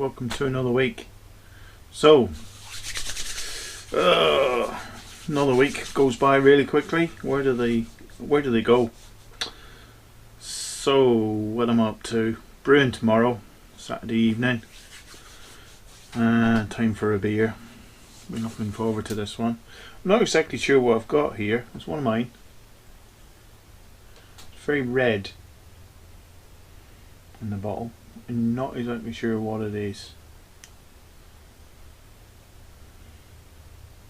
welcome to another week. So, another week goes by really quickly. Where do they go? So, what am I up to? Brewing tomorrow, Saturday evening. Time for a beer. We're looking forward to this one. I'm not exactly sure what I've got here. It's one of mine. It's very red in the bottle. I'm not exactly sure what it is.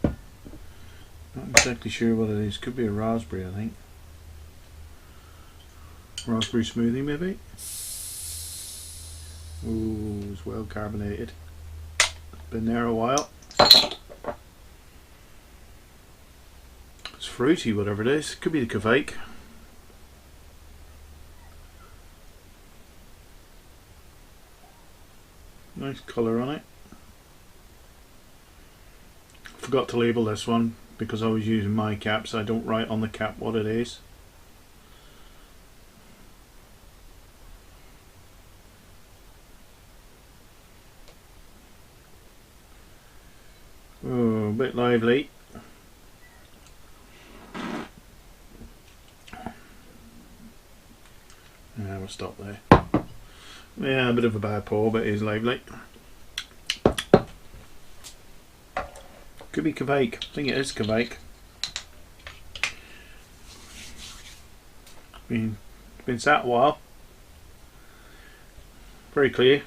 Not exactly sure what it is. Could be a raspberry, I think. Raspberry smoothie, maybe. Ooh, it's well carbonated. Been there a while. It's fruity, whatever it is. Could be the Kvike. Nice colour on it. Forgot to label this one because I was using my cap, so I don't write on the cap what it is. Oh, a bit lively. Yeah, we'll stop there. Yeah, a bit of a bad pour, but it is lively. Could be Kvike. I think it is Kvike. Been sat a while. Very clear.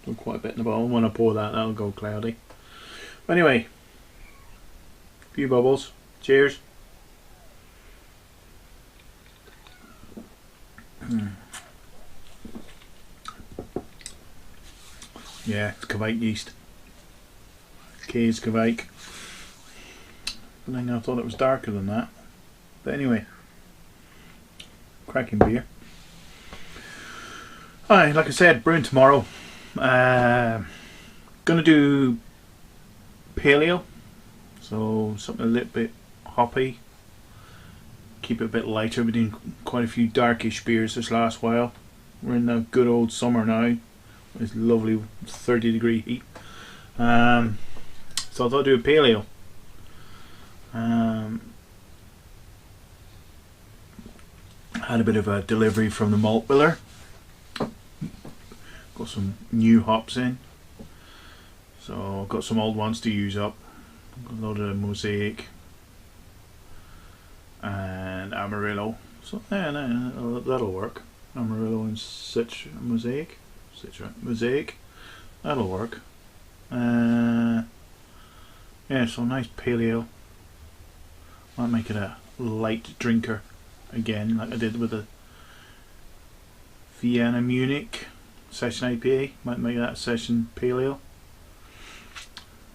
Done quite a bit in the bottle. When I pour that, that'll go cloudy. But anyway, a few bubbles. Cheers. Yeah, it's Kvike yeast. K's Kvike. I thought it was darker than that. But anyway, cracking beer. Alright, like I said, brewing tomorrow. Gonna do paleo. So something a little bit hoppy. Keep it a bit lighter. We're doing quite a few darkish beers this last while. We're in the good old summer now. It's lovely 30-degree heat. So I thought I'd do a paleo. Had a bit of a delivery from the malt biller. Got some new hops in. So I've got some old ones to use up. Got a load of Mosaic and Amarillo. So yeah, no, that'll work. Amarillo and Mosaic. Mosaic. That'll work. Yeah, so nice paleo. Might make it a light drinker again, like I did with the Vienna Munich session IPA. Might make that a session paleo.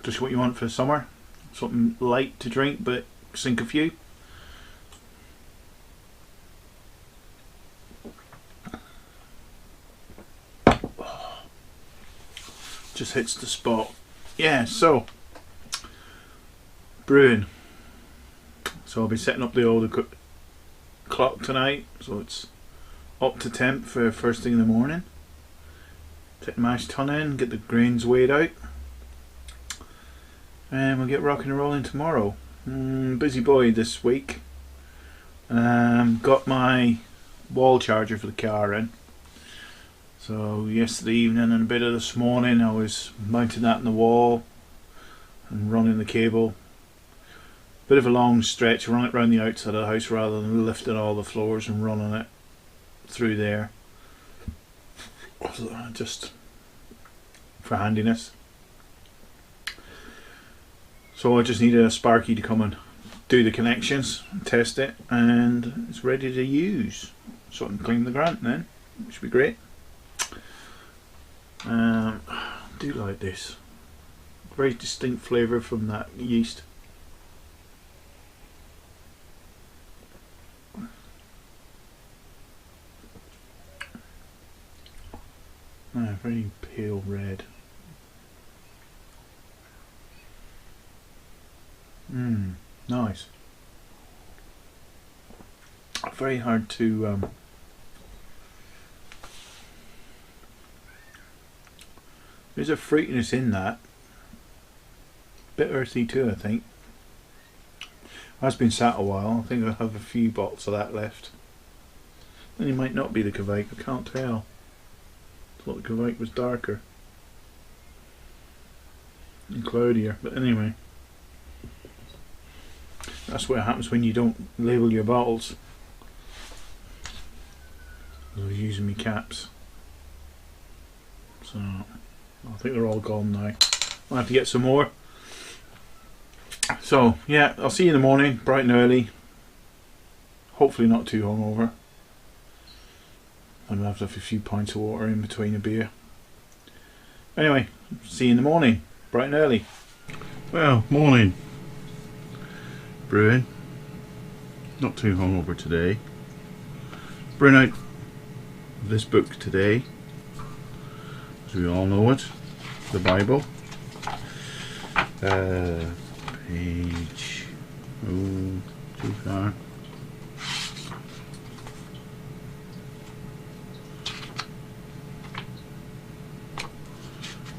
Just what you want for the summer. Something light to drink, but sink a few. Just hits the spot. Yeah, so brewing. So I'll be setting up the older clock tonight, so it's up to temp for first thing in the morning. Take the mash tun in, get the grains weighed out, and we'll get rocking and rolling tomorrow. Busy boy this week. Got my wall charger for the car in. So yesterday evening and a bit of this morning I was mounting that in the wall and running the cable. Bit of a long stretch, run it around the outside of the house rather than lifting all the floors and running it through there. Just for handiness. So I just needed a Sparky to come and do the connections, test it, and it's ready to use. So I can claim the grant then, which would be great. I do like this. Very distinct flavour from that yeast. Very pale red. Nice. Very hard to There's a fruitiness in that. Bit earthy too, I think. That's been sat a while. I think I have a few bottles of that left. And it might not be the Kvike, I can't tell. I thought the Kvike was darker and cloudier, but anyway. That's what happens when you don't label your bottles. I was using my caps. So, I think they're all gone now. I'll have to get some more. So, yeah, I'll see you in the morning, bright and early. Hopefully not too hungover. I'm going to have a few pints of water in between a beer. Anyway, see you in the morning, bright and early. Well, morning. Brewing. Not too hungover today. Brewing out this book today. As we all know it. The Bible. Page... oh, too far.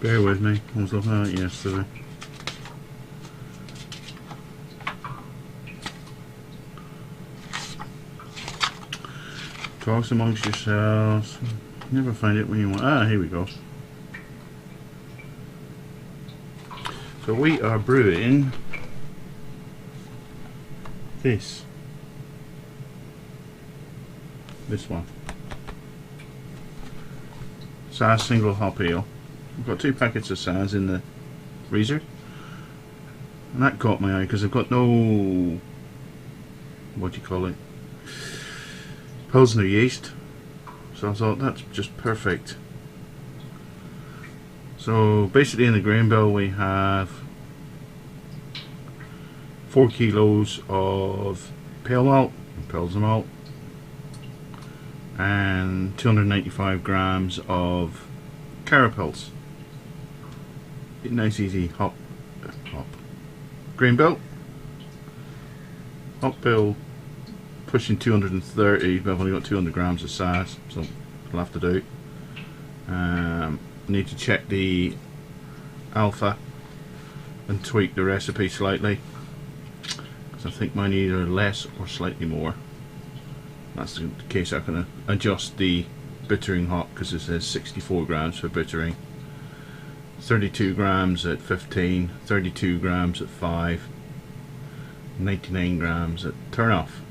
Bear with me, I was looking at it yesterday. Talks amongst yourselves. Never find it when you want. Ah, here we go. So we are brewing this one. Saaz single hop ale. I've got 2 packets of Saaz in the freezer, and that caught my eye because I've got no, what do you call it, Pilsner yeast, so I thought that's just perfect. So basically in the grain bill we have 4 kilos of pale malt, Pilsner malt, and 295 grams of carapils. Nice easy hop grain bill. Hop bill pushing 230, but I've only got 200 grams of Saaz, so I'll have to do. Need to check the alpha and tweak the recipe slightly, because I think mine either less or slightly more. That's the case. I can adjust the bittering hop because it says 64 grams for bittering, 32 grams at 15, 32 grams at 5, 99 grams at turn off.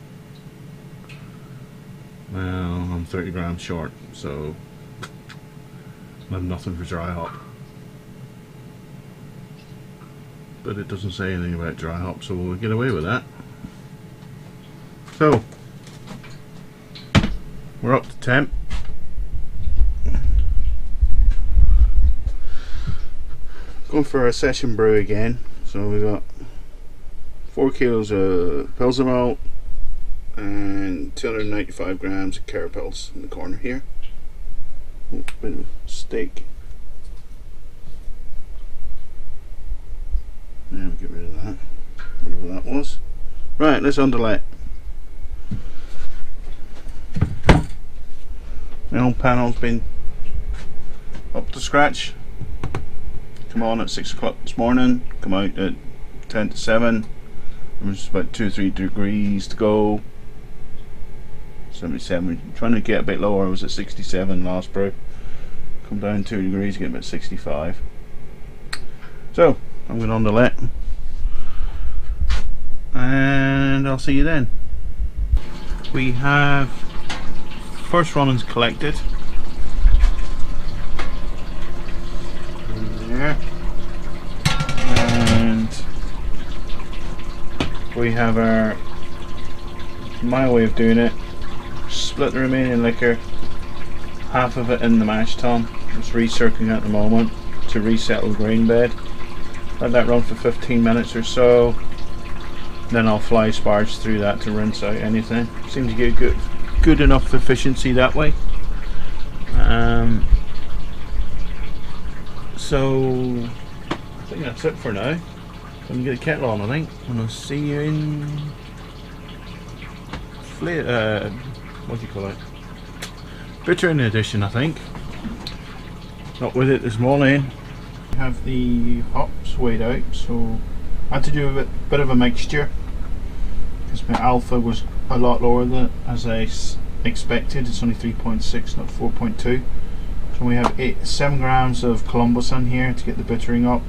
Well, I'm 30 grams short, so I have nothing for dry hop. But it doesn't say anything about dry hop, so we'll get away with that. So, we're up to temp. Going for a session brew again. So we've got 4 kilos of Pilsner malt and 295 grams of carapils in the corner here. Oh, bit of a steak. Now we get rid of that, whatever that was. Right, let's underlay. My old panel's been up to scratch. Come on at 6 o'clock this morning, come out at 10 to 7. There's about 2 or 3 degrees to go. 77, trying to get a bit lower. I was at 67 last brew. Come down 2 degrees, get about 65. So, I'm going to underlet. And I'll see you then. We have first runnings collected. There. And we have my way of doing it, split the remaining liquor, half of it in the mash tun. It's recircling at the moment to resettle the grain bed. Let that run for 15 minutes or so, then I'll fly sparge through that to rinse out anything. Seems to get good enough efficiency that way. So I think that's it for now. I'm gonna get a kettle on, I think, and I'll see you in what do you call it? Bittering edition, I think. Not with it this morning. Have the hops weighed out, so I had to do a bit of a mixture because my alpha was a lot lower than as I expected. It's only 3.6, not 4.2. So we have 7 grams of Columbus in here to get the bittering up.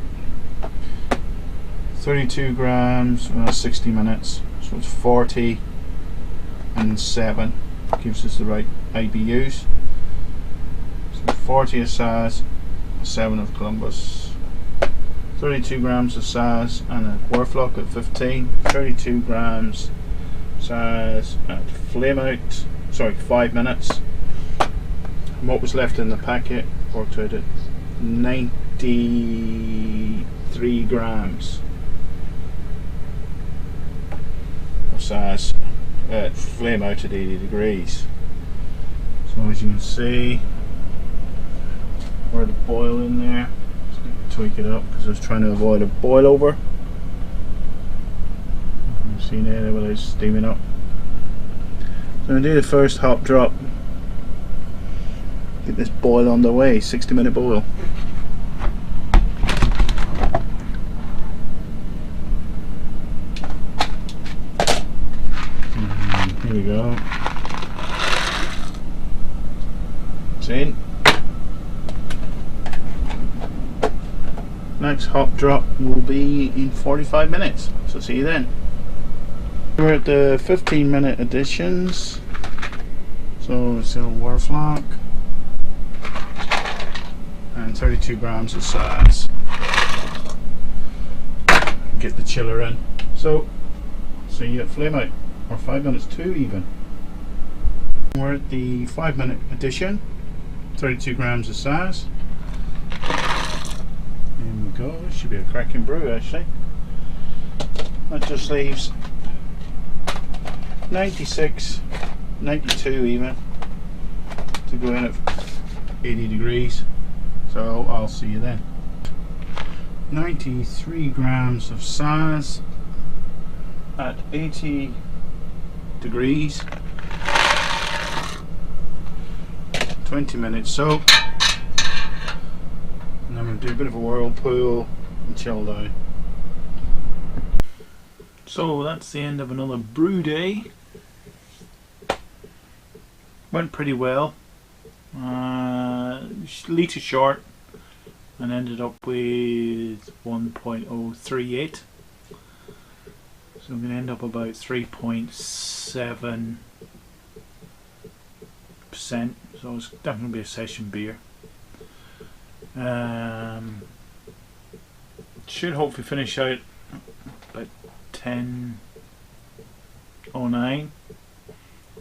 32 grams, 60 minutes, so it's 40 and 7 gives us the right IBUs. So 40 of Saaz, 7 of Columbus, 32 grams of Saaz and a Warflock at 15, 32 grams Saaz at flame out, sorry, 5 minutes. And what was left in the packet worked out at 93 grams of Saaz at flame out at 80 degrees. So as you can see, we're the boil in there. Just need to tweak it up because I was trying to avoid a boil over. You see there without steaming up. So I'm going to do the first hop drop. Get this boil on the way, 60-minute boil. Here we go. It's in. Next hop drop will be in 45 minutes, so see you then. We're at the 15-minute additions, so it's a Warflock and 32 grams of Saaz. Get the chiller in. So see you at flame out, or 5 minutes too even. We're at the 5-minute addition, 32 grams of Saaz. There we go, this should be a cracking brew actually. That just leaves 96, 92 even to go in at 80 degrees. So I'll see you then. 93 grams of Saaz at 80 degrees. 20 minutes soak. And I'm going to do a bit of a whirlpool and chill down. So that's the end of another brew day. Went pretty well. Litre short and ended up with 1.038. So I'm going to end up about 3.7%. So it's definitely going to be a session beer. Should hopefully finish out about 10:09.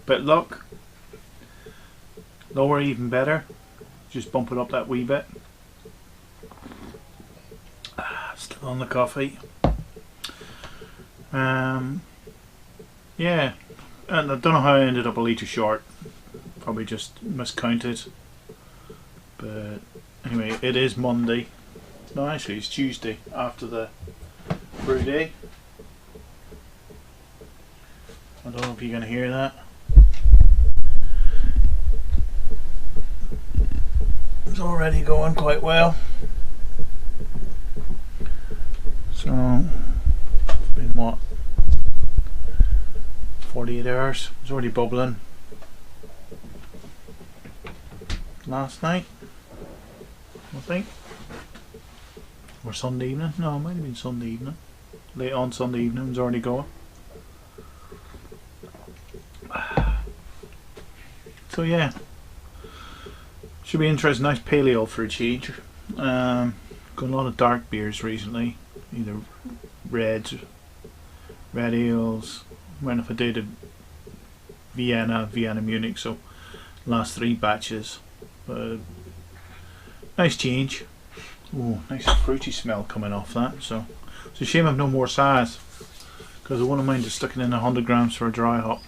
Bit luck. Lower even better. Just bump it up that wee bit. Still on the coffee. Yeah, and I don't know how I ended up a litre short. Probably just miscounted. But anyway, it is Monday. No, actually it's Tuesday after the brew day. I don't know if you can hear that. It's already going quite well. So it's been what, 48 hours. It's already bubbling. Last night, I think, or Sunday evening. No, it might have been Sunday evening. Late on Sunday evening, it was already going. So yeah, should be interesting. Nice pale ale for a change. Got a lot of dark beers recently, either red ales. When if I did a Vienna Munich, so last 3 batches. Nice change. Oh, nice fruity smell coming off that. So it's a shame I've no more Saaz, because I wouldn't mind just sticking in 100 grams for a dry hop.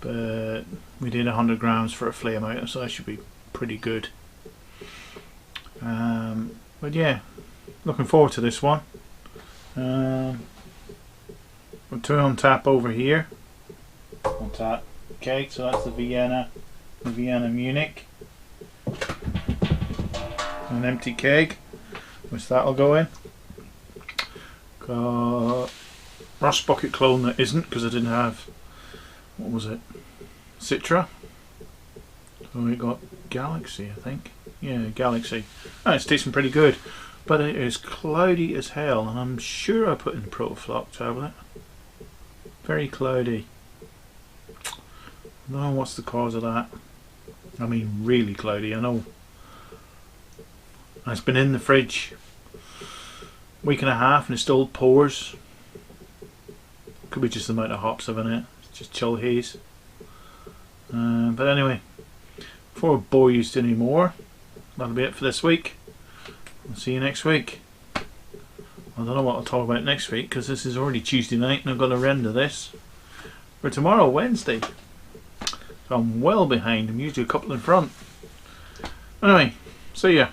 But we did 100 grams for a flame out, so that should be pretty good. But yeah, looking forward to this one. Got 2 on tap over here. On tap. Okay, so that's the Vienna Munich. An empty keg. which that'll go in. Got Rust Bucket Clone that isn't, because I didn't have, what was it, Citra. So we got Galaxy, I think. Yeah, Galaxy. Oh, it's tasting pretty good, but it is cloudy as hell, and I'm sure I put in the Protofloc tablet. Very cloudy. I don't know what's the cause of that. I mean, really cloudy, I know. And it's been in the fridge a week and a half and it still pours. Could be just the amount of hops I've in it. It's just chill haze. But anyway, before I bore you any more, that'll be it for this week. I'll see you next week. I don't know what I'll talk about next week, because this is already Tuesday night and I've got to render this for tomorrow, Wednesday. So I'm well behind. I'm usually a couple in front. Anyway, see ya.